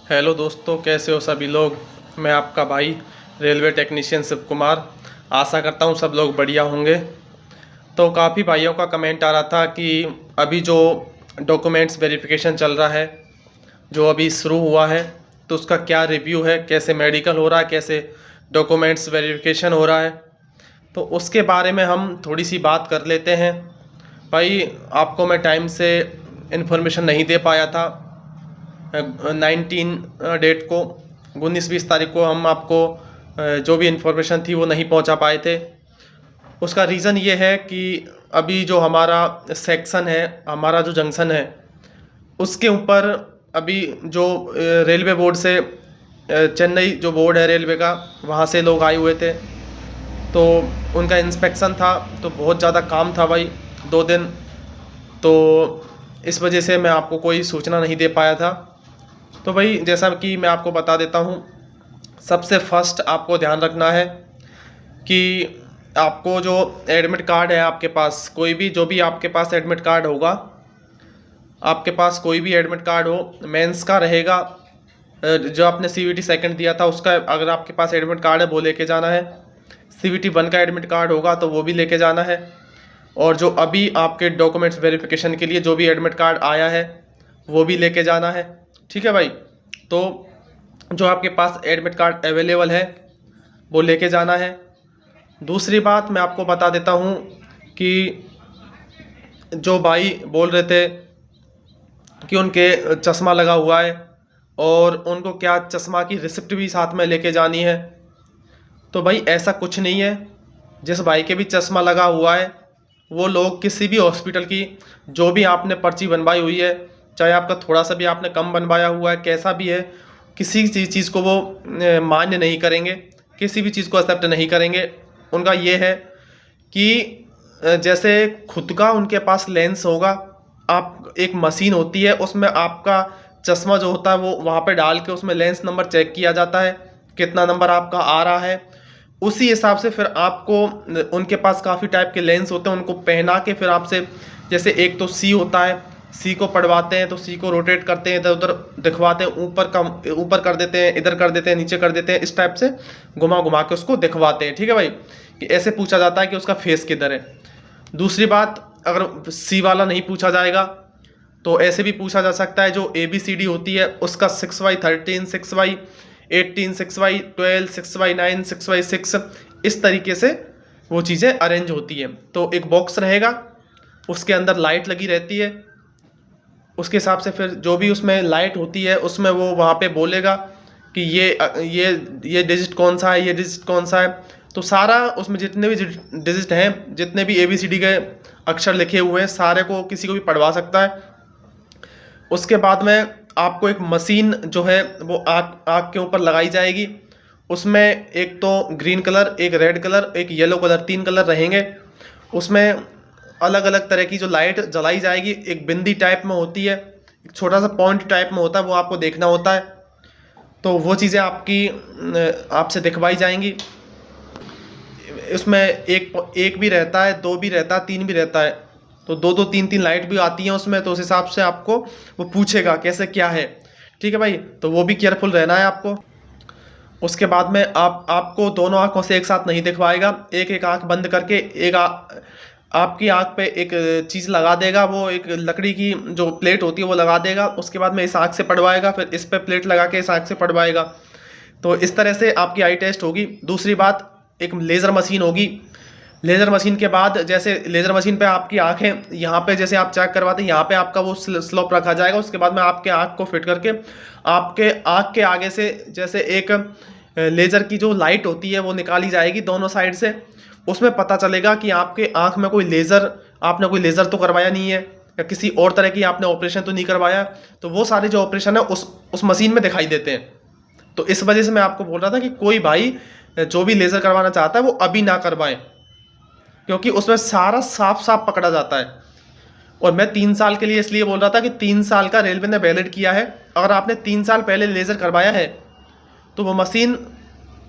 Hello दोस्तों, कैसे हो सभी लोग। मैं आपका भाई रेलवे टेक्नीशियन शिव कुमार। आशा करता हूँ सब लोग बढ़िया होंगे। तो काफ़ी भाइयों का कमेंट आ रहा था कि अभी जो डॉक्यूमेंट्स वेरिफिकेशन चल रहा है, जो अभी शुरू हुआ है, तो उसका क्या रिव्यू है, कैसे मेडिकल हो रहा है, कैसे डॉक्यूमेंट्स वेरिफिकेशन हो रहा है। तो उसके बारे में हम थोड़ी सी बात कर लेते हैं। भाई, आपको मैं टाइम से इन्फॉर्मेशन नहीं दे पाया था। 19 डेट को, 19-20 तारीख को हम आपको जो भी इन्फॉर्मेशन थी वो नहीं पहुंचा पाए थे। उसका रीज़न ये है कि अभी जो हमारा सेक्शन है, हमारा जो जंक्शन है, उसके ऊपर अभी जो रेलवे बोर्ड से चेन्नई जो बोर्ड है रेलवे का, वहाँ से लोग आए हुए थे। तो उनका इंस्पेक्शन था, तो बहुत ज़्यादा काम था भाई, 2 दिन। तो इस वजह से मैं आपको कोई सूचना नहीं दे पाया था। तो भाई, जैसा कि मैं आपको बता देता हूँ, सबसे फर्स्ट आपको ध्यान रखना है कि आपको जो एडमिट कार्ड है, आपके पास कोई भी, जो भी आपके पास एडमिट कार्ड होगा, आपके पास कोई भी एडमिट कार्ड हो, मेंस का रहेगा, जो आपने सीवीटी सेकंड दिया था उसका अगर आपके पास एडमिट कार्ड है वो लेके जाना है। सीवीटी 1 का एडमिट कार्ड होगा तो वो भी लेके जाना है। और जो अभी आपके डॉक्यूमेंट्स वेरिफिकेशन के लिए जो भी एडमिट कार्ड आया है वो भी लेके जाना है। ठीक है भाई। तो जो आपके पास एडमिट कार्ड अवेलेबल है वो लेके जाना है। दूसरी बात मैं आपको बता देता हूँ कि जो भाई बोल रहे थे कि उनके चश्मा लगा हुआ है और उनको क्या चश्मा की रिसिप्ट भी साथ में लेके जानी है, तो भाई ऐसा कुछ नहीं है। जिस भाई के भी चश्मा लगा हुआ है वो लोग किसी भी हॉस्पिटल की जो भी आपने पर्ची बनवाई हुई है, चाहे आपका थोड़ा सा भी आपने कम बनवाया हुआ है, कैसा भी है, किसी चीज़ को वो मान्य नहीं करेंगे, किसी भी चीज़ को एक्सेप्ट नहीं करेंगे। उनका ये है कि जैसे खुद का उनके पास लेंस होगा, आप एक मशीन होती है उसमें आपका चश्मा जो होता है वो वहाँ पे डाल के उसमें लेंस नंबर चेक किया जाता है, कितना नंबर आपका आ रहा है। उसी हिसाब से फिर आपको, उनके पास काफ़ी टाइप के लेंस होते हैं, उनको पहना के फिर आपसे, जैसे एक तो सी होता है, सी को पढ़वाते हैं तो सी को रोटेट करते हैं, इधर उधर दिखवाते हैं, ऊपर कर देते हैं, इधर कर देते हैं, नीचे कर देते हैं, इस टाइप से घुमा घुमा के उसको दिखवाते हैं। ठीक है भाई, कि ऐसे पूछा जाता है कि उसका फेस किधर है। दूसरी बात, अगर सी वाला नहीं पूछा जाएगा तो ऐसे भी पूछा जा सकता है, जो ABCD होती है उसका 6x13, 6x18, 6x12, 6x9, 6x6, इस तरीके से वो चीज़ें अरेंज होती है। तो एक बॉक्स रहेगा, उसके अंदर लाइट लगी रहती है, उसके हिसाब से फिर जो भी उसमें लाइट होती है उसमें वो वहाँ पे बोलेगा कि ये डिजिट कौन सा है, ये डिजिट कौन सा है। तो सारा उसमें जितने भी डिजिट हैं, जितने भी ABCD के अक्षर लिखे हुए हैं, सारे को किसी को भी पढ़वा सकता है। उसके बाद में आपको एक मशीन जो है वो आँख के ऊपर लगाई जाएगी। उसमें एक तो ग्रीन कलर, एक रेड कलर, एक येलो कलर, 3 कलर रहेंगे। उसमें अलग अलग तरह की जो लाइट जलाई जाएगी, एक बिंदी टाइप में होती है, एक छोटा सा पॉइंट टाइप में होता है, वो आपको देखना होता है। तो वो चीज़ें आपकी आपसे दिखवाई जाएंगी। उसमें एक भी रहता है, 2 भी रहता है, 3 भी रहता है। तो 2-2, 3-3 लाइट भी आती हैं उसमें, तो उस हिसाब से आपको वो पूछेगा कैसे क्या है। ठीक है भाई, तो वो भी केयरफुल रहना है आपको। उसके बाद में आपको दोनों आँखों से एक साथ नहीं दिखवाएगा, एक एक आँख बंद करके आपकी आँख पे एक चीज़ लगा देगा, वो एक लकड़ी की जो प्लेट होती है वो लगा देगा। उसके बाद में इस आँख से पढ़वाएगा, फिर इस पे प्लेट लगा के इस आँख से पढ़वाएगा। तो इस तरह से आपकी आई टेस्ट होगी। दूसरी बात, एक लेज़र मशीन होगी। लेज़र मशीन के बाद, जैसे लेज़र मशीन पे आपकी आँखें, यहाँ पे जैसे आप चेक करवाते हैं, यहाँ पे आपका वो स्लोप रखा जाएगा। उसके बाद में आपके आँख को फिट करके आपके आँख के आगे से जैसे एक लेज़र की जो लाइट होती है वो निकाली जाएगी दोनों साइड से। उसमें पता चलेगा कि आपके आँख में आपने कोई लेज़र तो करवाया नहीं है, या किसी और तरह की आपने ऑपरेशन तो नहीं करवाया। तो वो सारे जो ऑपरेशन है उस मशीन में दिखाई देते हैं। तो इस वजह से मैं आपको बोल रहा था कि कोई भाई जो भी लेज़र करवाना चाहता है वो अभी ना करवाएं, क्योंकि उसमें सारा साफ साफ पकड़ा जाता है। और मैं 3 साल के लिए इसलिए बोल रहा था कि 3 साल का रेलवे ने वैलिड किया है। अगर आपने 3 साल पहले लेज़र करवाया है तो वो मशीन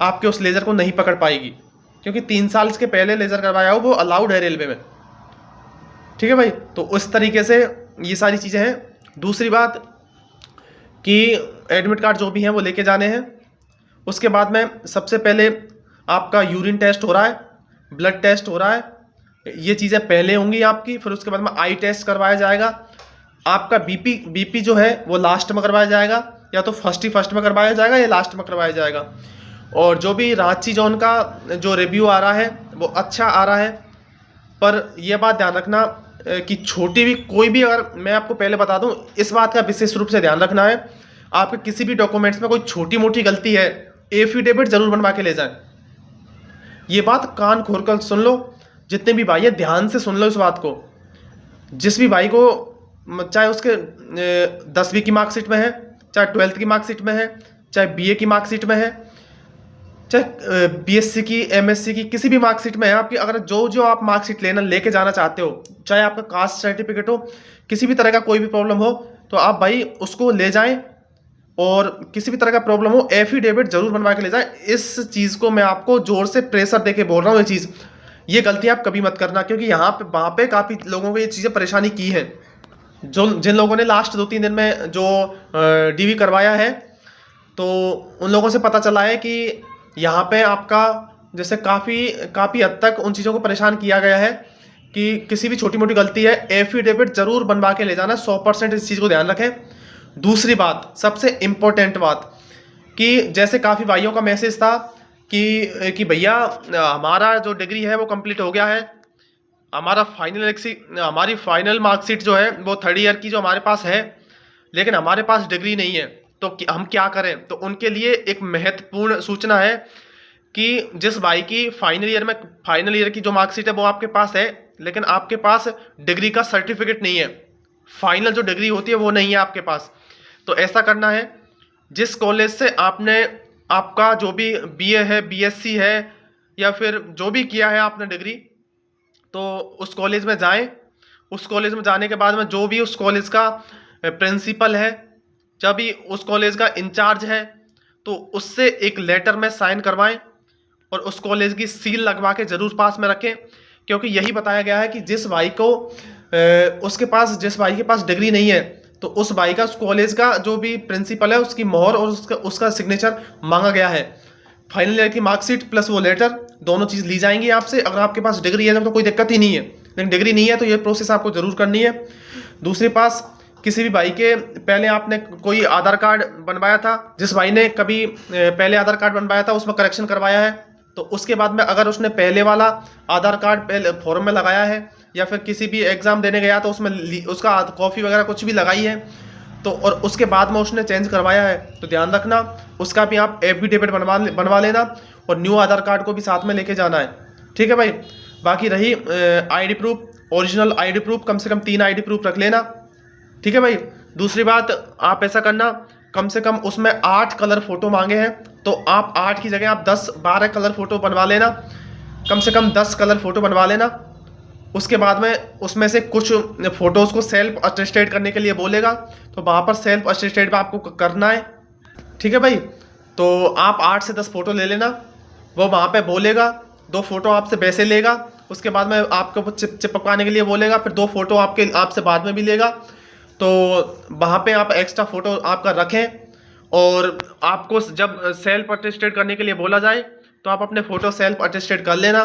आपके उस लेज़र को नहीं पकड़ पाएगी, क्योंकि 3 साल के पहले लेज़र करवाया हो वो अलाउड है रेलवे में। ठीक है भाई, तो उस तरीके से ये सारी चीज़ें हैं। दूसरी बात कि एडमिट कार्ड जो भी हैं वो लेके जाने हैं। उसके बाद में सबसे पहले आपका यूरिन टेस्ट हो रहा है, ब्लड टेस्ट हो रहा है, ये चीज़ें पहले होंगी आपकी। फिर उसके बाद में आई टेस्ट करवाया जाएगा। आपका बीपी जो है वो लास्ट में करवाया जाएगा, या तो फर्स्ट में करवाया जाएगा या लास्ट में करवाया जाएगा। और जो भी रांची जोन का जो रिव्यू आ रहा है वो अच्छा आ रहा है, पर यह बात ध्यान रखना कि छोटी भी कोई भी, अगर मैं आपको पहले बता दूं, इस बात का विशेष रूप से ध्यान रखना है, आपके किसी भी डॉक्यूमेंट्स में कोई छोटी मोटी गलती है, एफिडेविट जरूर बनवा के ले जाएं। ये बात कान खोल कर सुन लो, जितने भी भाई है ध्यान से सुन लो इस बात को। जिस भी भाई को, चाहे उसके 10वीं की मार्कशीट में है, चाहे 12th की मार्कशीट में है, चाहे बीए की मार्कशीट में है, चाहे बीएससी की, एमएससी की, किसी भी मार्कशीट में है आपकी, अगर जो आप मार्कशीट लेके जाना चाहते हो, चाहे आपका कास्ट सर्टिफिकेट हो, किसी भी तरह का कोई भी प्रॉब्लम हो, तो आप भाई उसको ले जाएं। और किसी भी तरह का प्रॉब्लम हो, एफिडेविट जरूर बनवा के ले जाएं। इस चीज़ को मैं आपको जोर से प्रेशर देके बोल रहा हूँ। ये गलती आप कभी मत करना, क्योंकि वहाँ पे काफ़ी लोगों को ये चीज़ें परेशानी की है। जिन लोगों ने लास्ट 2-3 दिन में जो डीवी करवाया है, तो उन लोगों से पता चला है कि यहाँ पे आपका जैसे काफ़ी हद तक उन चीज़ों को परेशान किया गया है कि किसी भी छोटी मोटी गलती है, एफिडेविट जरूर बनवा के ले जाना। 100% इस चीज़ को ध्यान रखें। दूसरी बात, सबसे इम्पोर्टेंट बात, कि जैसे काफ़ी भाइयों का मैसेज था कि भैया हमारा जो डिग्री है वो कंप्लीट हो गया है, हमारी फाइनल मार्कशीट जो है वो 3rd ईयर की जो हमारे पास है, लेकिन हमारे पास डिग्री नहीं है, तो हम क्या करें। तो उनके लिए एक महत्वपूर्ण सूचना है कि जिस भाई की फाइनल ईयर की जो मार्कशीट है वो आपके पास है, लेकिन आपके पास डिग्री का सर्टिफिकेट नहीं है, फाइनल जो डिग्री होती है वो नहीं है आपके पास, तो ऐसा करना है, जिस कॉलेज से आपका जो भी बीए है, बीएससी है, या फिर जो भी किया है आपने डिग्री, तो उस कॉलेज में जाएं। उस कॉलेज में जाने के बाद में जो भी उस कॉलेज का प्रिंसिपल है, जब भी उस कॉलेज का इंचार्ज है, तो उससे एक लेटर में साइन करवाएं और उस कॉलेज की सील लगवा के ज़रूर पास में रखें। क्योंकि यही बताया गया है कि जिस भाई के पास डिग्री नहीं है, तो उस भाई का, उस कॉलेज का जो भी प्रिंसिपल है, उसकी मोहर और उसका सिग्नेचर मांगा गया है। फाइनल ईयर की मार्कशीट प्लस वो लेटर, दोनों चीज़ ली जाएंगी आपसे। अगर आपके पास डिग्री है तो कोई दिक्कत ही नहीं है, लेकिन डिग्री नहीं है तो ये प्रोसेस आपको ज़रूर करनी है। दूसरी पास, किसी भी भाई के पहले आपने कोई आधार कार्ड बनवाया था, जिस भाई ने कभी पहले आधार कार्ड बनवाया था उसमें करेक्शन करवाया है, तो उसके बाद में अगर उसने पहले वाला आधार कार्ड पहले फॉर्म में लगाया है, या फिर किसी भी एग्ज़ाम देने गया तो उसमें उसका कॉपी वगैरह कुछ भी लगाई है, तो और उसके बाद में उसने चेंज करवाया है, तो ध्यान रखना उसका भी आप एफिडेविट बनवा लेना, और न्यू आधार कार्ड को भी साथ में लेके जाना है। ठीक है भाई। बाकी रही ID proof, original ID proof, कम से कम 3 आईडी प्रूफ रख लेना। ठीक है भाई। दूसरी बात, आप ऐसा करना, कम से कम उसमें 8 कलर फोटो मांगे हैं, तो आप 8 की जगह आप 10-12 कलर फोटो बनवा लेना, कम से कम 10 कलर फोटो बनवा लेना। उसके बाद में उसमें से कुछ फोटोज़ को सेल्फ अटेस्टेड करने के लिए बोलेगा, तो वहाँ पर सेल्फ अटेस्टेड पर आपको करना है। ठीक है भाई। तो आप 8 से 10 फोटो ले लेना, वो वहाँ पे बोलेगा, 2 फोटो आपसे वैसे लेगा, उसके बाद में आपको चिपकाने के लिए बोलेगा, फिर 2 फोटो आपसे बाद में भी लेगा। तो वहाँ पे आप एक्स्ट्रा फोटो आपका रखें, और आपको जब सेल्फ अटेस्टेड करने के लिए बोला जाए तो आप अपने फ़ोटो सेल्फ अटेस्टेड कर लेना।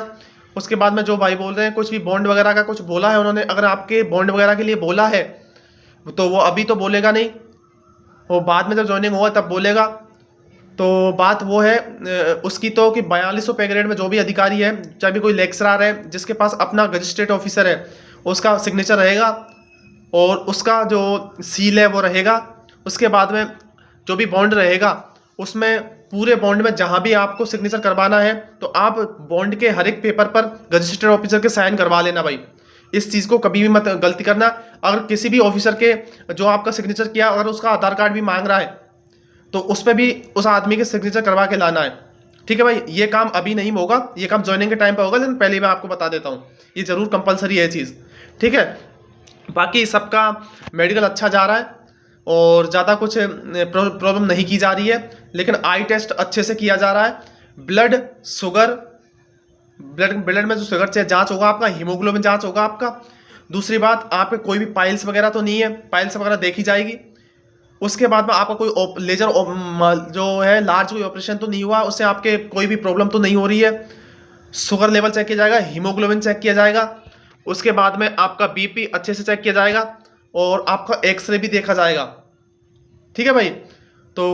उसके बाद में जो भाई बोल रहे हैं कुछ भी बॉन्ड वगैरह का कुछ बोला है उन्होंने, अगर आपके बॉन्ड वगैरह के लिए बोला है तो वो अभी तो बोलेगा नहीं, वो बाद में जब ज्वाइनिंग होगा तब बोलेगा। तो बात वो है उसकी तो कि 4200 पे ग्रेड में जो भी अधिकारी है, चाहे भी कोई लेक्चरर है जिसके पास अपना गजिस्ट्रेट ऑफिसर है, उसका सिग्नेचर रहेगा और उसका जो सील है वो रहेगा। उसके बाद में जो भी बॉन्ड रहेगा उसमें पूरे बॉन्ड में जहाँ भी आपको सिग्नेचर करवाना है तो आप बॉन्ड के हर एक पेपर पर रजिस्टर्ड ऑफिसर के साइन करवा लेना भाई। इस चीज़ को कभी भी मत गलती करना। अगर किसी भी ऑफिसर के जो आपका सिग्नेचर किया अगर उसका आधार कार्ड भी मांग रहा है तो उस पर भी उस आदमी के सिग्नेचर करवा के लाना है। ठीक है भाई। ये काम अभी नहीं होगा, ये काम ज्वाइनिंग के टाइम पे होगा, लेकिन पहले मैं आपको बता देता हूँ, ये जरूर कंपलसरी है चीज़। ठीक है। बाकी सबका मेडिकल अच्छा जा रहा है और ज़्यादा कुछ प्रॉब्लम नहीं की जा रही है, लेकिन आई टेस्ट अच्छे से किया जा रहा है। ब्लड में जो शुगर जांच होगा आपका, हीमोग्लोबिन जांच होगा आपका। दूसरी बात, आप पे कोई भी पाइल्स वगैरह तो नहीं है, पाइल्स वगैरह देखी जाएगी। उसके बाद में आपका कोई लेजर जो है लार्ज कोई ऑपरेशन तो नहीं हुआ, उससे आपके कोई भी प्रॉब्लम तो नहीं हो रही है। शुगर लेवल चेक किया जाएगा, हीमोग्लोबिन चेक किया जाएगा, उसके बाद में आपका बीपी अच्छे से चेक किया जाएगा और आपका एक्सरे भी देखा जाएगा। ठीक है भाई। तो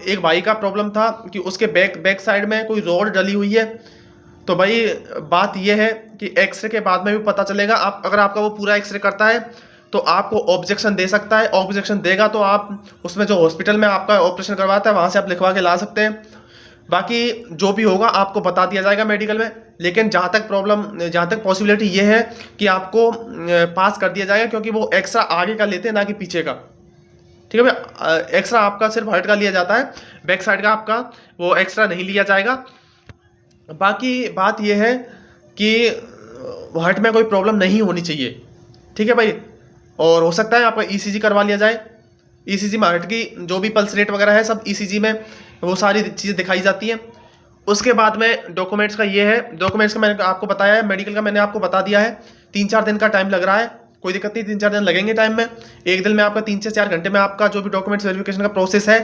एक भाई का प्रॉब्लम था कि उसके बैक साइड में कोई रॉड डली हुई है। तो भाई बात यह है कि एक्सरे के बाद में भी पता चलेगा। आप अगर आपका वो पूरा एक्सरे करता है तो आपको ऑब्जेक्शन दे सकता है। ऑब्जेक्शन देगा तो आप उसमें जो हॉस्पिटल में आपका ऑपरेशन करवाता है वहाँ से आप लिखवा के ला सकते हैं। बाकी जो भी होगा आपको बता दिया जाएगा मेडिकल में। लेकिन जहाँ तक पॉसिबिलिटी ये है कि आपको पास कर दिया जाएगा, क्योंकि वो एक्स्ट्रा आगे का लेते हैं ना कि पीछे का। ठीक है भाई। एक्स्ट्रा आपका सिर्फ हार्ट का लिया जाता है, बैक साइड का आपका वो एक्स्ट्रा नहीं लिया जाएगा। बाकी बात यह है कि हार्ट में कोई प्रॉब्लम नहीं होनी चाहिए। ठीक है भाई। और हो सकता है आपका ईसीजी करवा लिया जाए। ईसीजी में हार्ट की जो भी पल्स रेट वगैरह है सब ईसीजी में वो सारी चीज़ें दिखाई जाती हैं। उसके बाद में डॉक्यूमेंट्स का ये है, डॉक्यूमेंट्स का मैंने आपको बताया है, मेडिकल का मैंने आपको बता दिया है। 3-4 दिन का टाइम लग रहा है, कोई दिक्कत नहीं, 3-4 दिन लगेंगे टाइम में। एक दिन में आपका 3 से 4 घंटे में आपका जो भी डॉक्यूमेंट्स वेरिफिकेशन का प्रोसेस है।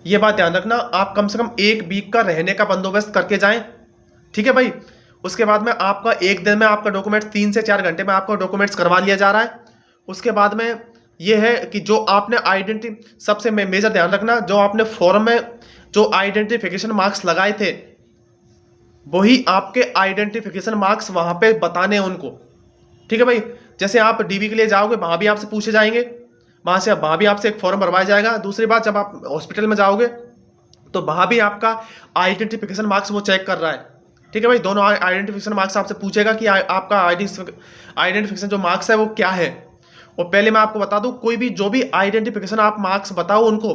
ये बात ध्यान रखना, आप कम से कम 1 वीक का रहने का बंदोबस्त करके जाएं। ठीक है भाई। उसके बाद में आपका एक दिन में आपका डॉक्यूमेंट्स 3 से 4 घंटे में आपका डॉक्यूमेंट्स करवा लिया जा रहा है। उसके बाद में ये है कि जो आपने सबसे मेजर ध्यान रखना, जो आपने फॉर्म में जो आइडेंटिफिकेशन मार्क्स लगाए थे वही आपके आइडेंटिफिकेशन मार्क्स वहां पे बताने हैं उनको। ठीक है भाई। जैसे आप डीबी के लिए जाओगे वहां भी आपसे पूछे जाएंगे, वहां भी आपसे एक फॉर्म भरवाया जाएगा। दूसरी बात, जब आप हॉस्पिटल में जाओगे तो वहां भी आपका आइडेंटिफिकेशन मार्क्स वो चेक कर रहा है। ठीक है भाई। दोनों आइडेंटिफिकेशन मार्क्स आपसे पूछेगा कि आपका आइडेंटिफिकेशन जो मार्क्स है वो क्या है। और पहले मैं आपको बता दूं, कोई भी जो भी आइडेंटिफिकेशन आप मार्क्स बताओ उनको,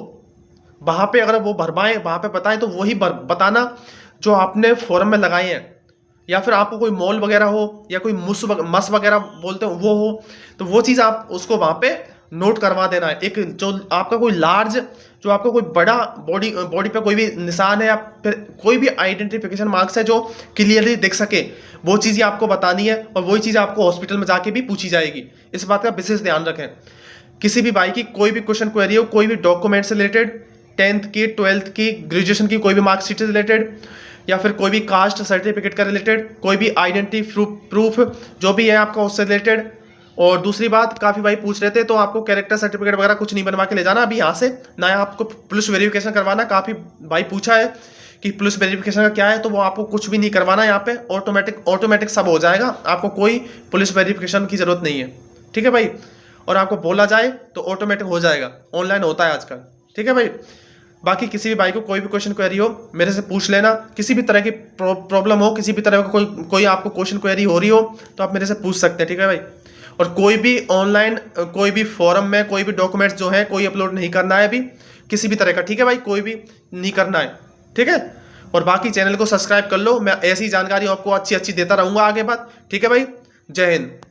वहां पे अगर वो भरवाएं वहां पे बताएं तो वही बताना जो आपने फॉर्म में लगाए हैं। या फिर आपको कोई मॉल वगैरह हो या कोई मस वगैरह बोलते हो वो हो, तो वो चीज़ आप उसको वहां पे नोट करवा देना है। एक जो आपका कोई लार्ज, जो आपका कोई बड़ा बॉडी पे कोई भी निशान है या फिर कोई भी आइडेंटिफिकेशन मार्क्स है जो क्लियरली दिख सके, वो चीज़ें आपको बतानी है। और वही चीज़ आपको हॉस्पिटल में जाके भी पूछी जाएगी। इस बात का विशेष ध्यान रखें। किसी भी भाई की कोई भी क्वेश्चन क्वेरी हो, कोई भी डॉक्यूमेंट से रिलेटेड, 10th की, 12th की, ग्रेजुएशन की कोई भी मार्कशीट से रिलेटेड, या फिर कोई भी कास्ट सर्टिफिकेट का रिलेटेड, कोई भी आइडेंटिटी प्रूफ जो भी है आपका उससे रिलेटेड। और दूसरी बात, काफ़ी भाई पूछ रहे थे, तो आपको कैरेक्टर सर्टिफिकेट वगैरह कुछ नहीं बनवा के ले जाना अभी यहाँ से, ना आपको पुलिस वेरिफिकेशन करवाना। काफ़ी भाई पूछा है कि पुलिस वेरिफिकेशन का क्या है, तो वो आपको कुछ भी नहीं करवाना। यहाँ पे ऑटोमेटिक सब हो जाएगा, आपको कोई पुलिस वेरिफिकेशन की ज़रूरत नहीं है। ठीक है भाई। और आपको बोला जाए तो ऑटोमेटिक हो जाएगा, ऑनलाइन होता है आजकल। ठीक है भाई। बाकी किसी भी भाई को कोई भी क्वेश्चन क्वेरी हो मेरे से पूछ लेना। किसी भी तरह की प्रॉब्लम हो, किसी भी तरह का कोई आपको क्वेश्चन क्वेरी हो रही हो तो आप मेरे से पूछ सकते हैं। ठीक है भाई। और कोई भी ऑनलाइन कोई भी फॉरम में कोई भी डॉक्यूमेंट्स जो है कोई अपलोड नहीं करना है अभी किसी भी तरह का। ठीक है भाई। कोई भी नहीं करना है। ठीक है। और बाकी चैनल को सब्सक्राइब कर लो, मैं ऐसी जानकारी आपको अच्छी अच्छी देता रहूँगा आगे बात। ठीक है भाई। जय हिंद।